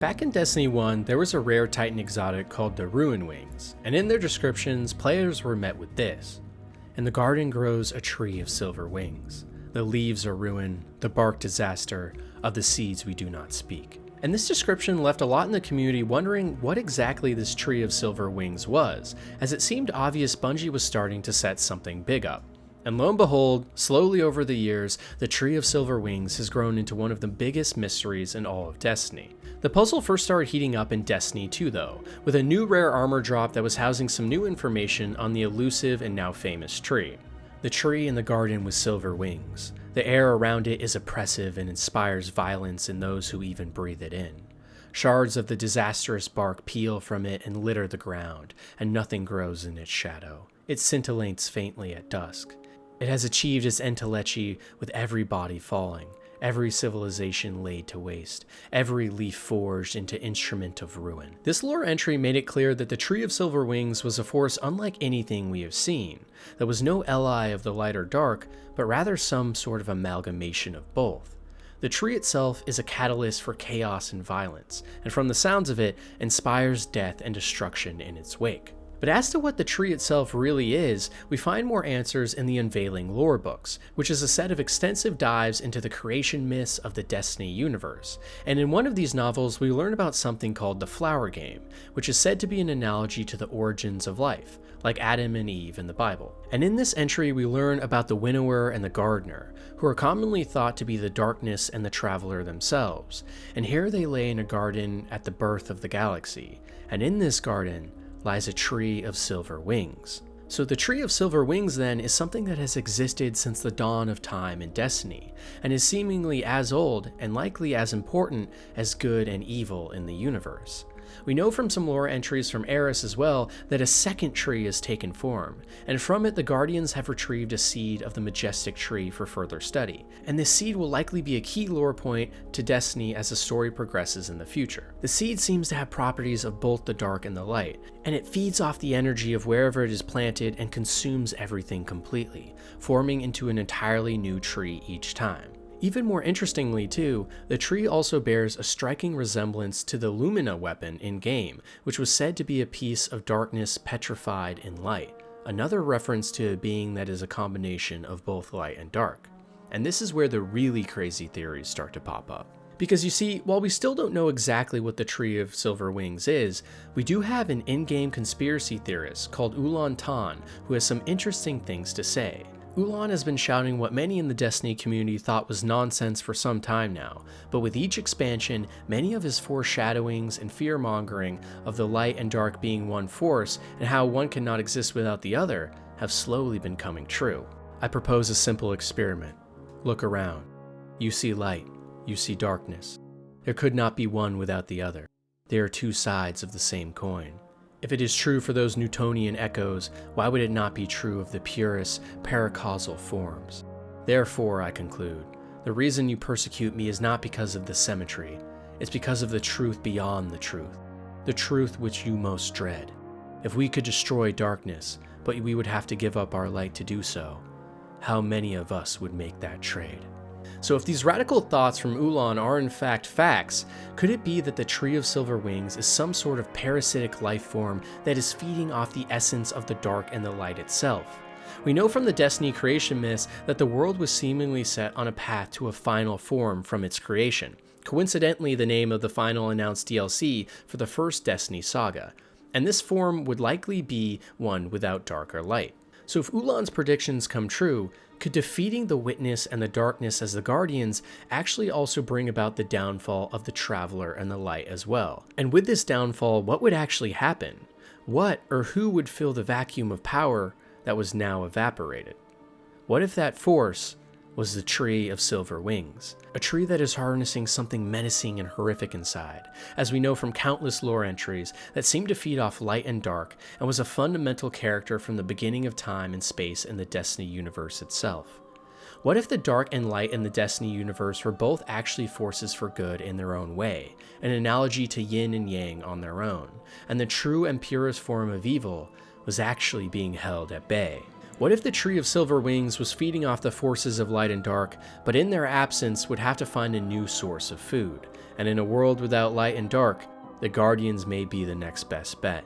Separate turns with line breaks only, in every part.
Back in Destiny 1, there was a rare Titan exotic called the Ruin Wings, and in their descriptions, players were met with this. In the garden grows a tree of silver wings. The leaves are ruin, the bark disaster, of the seeds we do not speak. And this description left a lot in the community wondering what exactly this tree of silver wings was, as it seemed obvious Bungie was starting to set something big up. And lo and behold, slowly over the years, the Tree of Silver Wings has grown into one of the biggest mysteries in all of Destiny. The puzzle first started heating up in Destiny 2 though, with a new rare armor drop that was housing some new information on the elusive and now famous tree. The tree in the garden with silver wings. The air around it is oppressive and inspires violence in those who even breathe it in. Shards of the disastrous bark peel from it and litter the ground, and nothing grows in its shadow. It scintillates faintly at dusk. It has achieved its entelechy with every body falling, every civilization laid to waste, every leaf forged into instrument of ruin. This lore entry made it clear that the Tree of Silver Wings was a force unlike anything we have seen, that was no ally of the light or dark, but rather some sort of amalgamation of both. The tree itself is a catalyst for chaos and violence, and from the sounds of it, inspires death and destruction in its wake. But as to what the tree itself really is, we find more answers in the Unveiling Lore books, which is a set of extensive dives into the creation myths of the Destiny universe. And in one of these novels, we learn about something called the Flower Game, which is said to be an analogy to the origins of life, like Adam and Eve in the Bible. And in this entry, we learn about the Winnower and the Gardener, who are commonly thought to be the darkness and the traveler themselves. And here they lay in a garden at the birth of the galaxy. And in this garden lies a tree of silver wings. So the Tree of Silver Wings then is something that has existed since the dawn of time in Destiny, and is seemingly as old and likely as important as good and evil in the universe. We know from some lore entries from Eris as well that a second tree has taken form, and from it the Guardians have retrieved a seed of the majestic tree for further study, and this seed will likely be a key lore point to Destiny as the story progresses in the future. The seed seems to have properties of both the dark and the light, and it feeds off the energy of wherever it is planted and consumes everything completely, forming into an entirely new tree each time. Even more interestingly too, the tree also bears a striking resemblance to the Lumina weapon in-game, which was said to be a piece of darkness petrified in light, another reference to a being that is a combination of both light and dark. And this is where the really crazy theories start to pop up. Because you see, while we still don't know exactly what the Tree of Silver Wings is, we do have an in-game conspiracy theorist called Oolan who has some interesting things to say. Oolan has been shouting what many in the Destiny community thought was nonsense for some time now, but with each expansion, many of his foreshadowings and fear-mongering of the light and dark being one force and how one cannot exist without the other have slowly been coming true. I propose a simple experiment. Look around. You see light. You see darkness. There could not be one without the other. They are two sides of the same coin. If it is true for those Newtonian echoes, why would it not be true of the purest paracausal forms? Therefore, I conclude, the reason you persecute me is not because of the symmetry, it's because of the truth beyond the truth which you most dread. If we could destroy darkness, but we would have to give up our light to do so, how many of us would make that trade? So if these radical thoughts from Oolan are in fact facts, could it be that the Tree of Silver Wings is some sort of parasitic life form that is feeding off the essence of the dark and the light itself? We know from the Destiny creation myths that the world was seemingly set on a path to a final form from its creation, coincidentally the name of the final announced DLC for the first Destiny saga, and this form would likely be one without dark or light. So if Oolan's predictions come true, could defeating the Witness and the Darkness as the Guardians actually also bring about the downfall of the Traveler and the Light as well? And with this downfall, what would actually happen? What or who would fill the vacuum of power that was now evaporated? What if that force was the Tree of Silver Wings, a tree that is harnessing something menacing and horrific inside, as we know from countless lore entries that seem to feed off light and dark, and was a fundamental character from the beginning of time and space in the Destiny universe itself. What if the dark and light in the Destiny universe were both actually forces for good in their own way, an analogy to yin and yang on their own, and the true and purest form of evil was actually being held at bay? What if the Tree of Silver Wings was feeding off the forces of light and dark, but in their absence would have to find a new source of food, and in a world without light and dark, the Guardians may be the next best bet.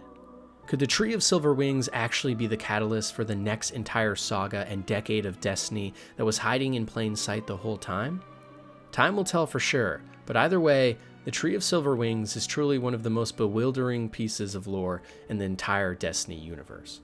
Could the Tree of Silver Wings actually be the catalyst for the next entire saga and decade of destiny that was hiding in plain sight the whole time? Time will tell for sure, but either way, the Tree of Silver Wings is truly one of the most bewildering pieces of lore in the entire Destiny universe.